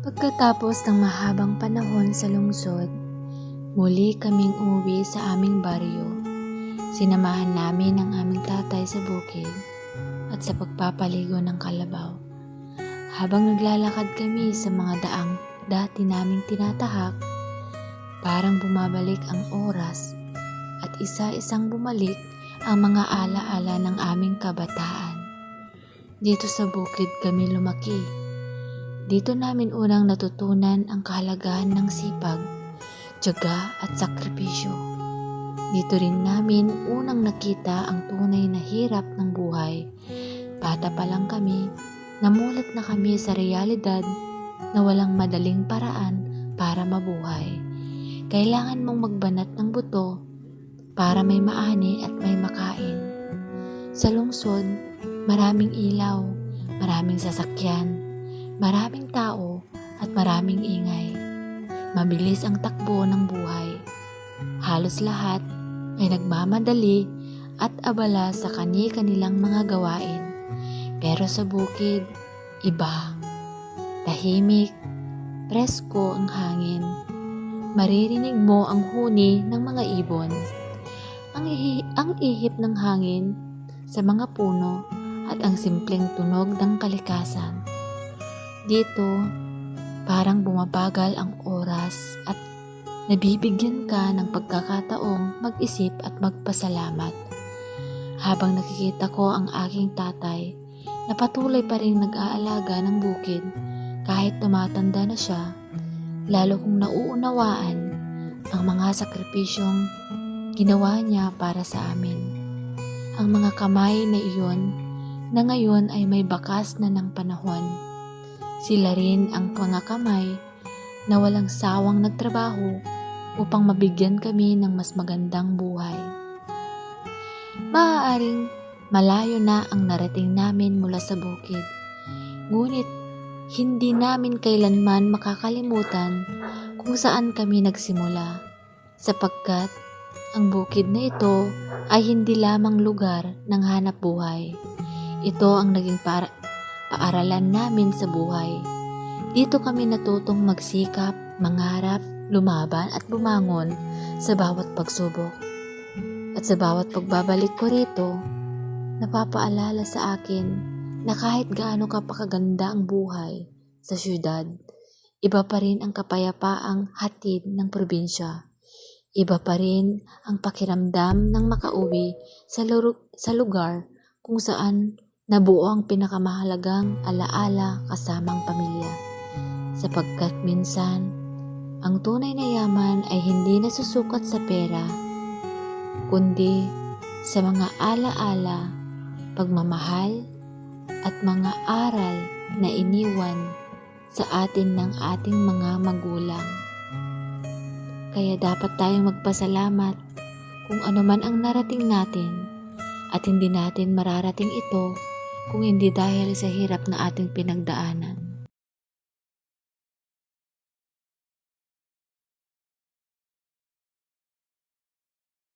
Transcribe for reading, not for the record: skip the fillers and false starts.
Pagkatapos ng mahabang panahon sa lungsod, muli kaming umuwi sa aming baryo. Sinamahan namin ang aming tatay sa bukid at sa pagpapaligo ng kalabaw. Habang naglalakad kami sa mga daang dati naming tinatahak, parang bumabalik ang oras at isa-isang bumalik ang mga alaala ng aming kabataan. Dito sa bukid kami lumaki. Dito namin unang natutunan ang kahalagahan ng sipag, tiyaga at sakripisyo. Dito rin namin unang nakita ang tunay na hirap ng buhay. Bata pa lang kami, namulat na kami sa realidad na walang madaling paraan para mabuhay. Kailangan mong magbanat ng buto para may maani at may makain. Sa lungsod, maraming ilaw, maraming sasakyan, maraming tao at maraming ingay. Mabilis ang takbo ng buhay. Halos lahat ay nagmamadali at abala sa kani-kanilang mga gawain. Pero sa bukid, iba. Tahimik, presko ang hangin. Maririnig mo ang huni ng mga ibon. Ang ihip ng hangin sa mga puno at ang simpleng tunog ng kalikasan. Dito, parang bumabagal ang oras at nabibigyan ka ng pagkakataong mag-isip at magpasalamat. Habang nakikita ko ang aking tatay na patuloy pa rin nag-aalaga ng bukid kahit tumatanda na siya, lalo kong nauunawaan ang mga sakripisyong ginawa niya para sa amin. Ang mga kamay na iyon na ngayon ay may bakas na ng panahon. Sila rin ang mga kamay na walang sawang nagtrabaho upang mabigyan kami ng mas magandang buhay. Maaaring malayo na ang narating namin mula sa bukid, ngunit hindi namin kailanman makakalimutan kung saan kami nagsimula, sapagkat ang bukid na ito ay hindi lamang lugar ng hanap buhay. Ito ang naging paaralan namin sa buhay. Dito kami natutong magsikap, mangarap, lumaban at bumangon sa bawat pagsubok. At sa bawat pagbabalik ko rito, napapaalala sa akin na kahit gaano kapakaganda ang buhay sa syudad, iba pa rin ang kapayapaang hatid ng probinsya. Iba pa rin ang pakiramdam ng makauwi sa lugar kung saan nabuo ang pinakamahalagang alaala kasamang pamilya. Sapagkat minsan, ang tunay na yaman ay hindi nasusukat sa pera, kundi sa mga alaala, pagmamahal, at mga aral na iniwan sa atin ng ating mga magulang. Kaya dapat tayong magpasalamat kung ano man ang narating natin at hindi natin mararating ito kung hindi dahil sa hirap na ating pinagdaanan.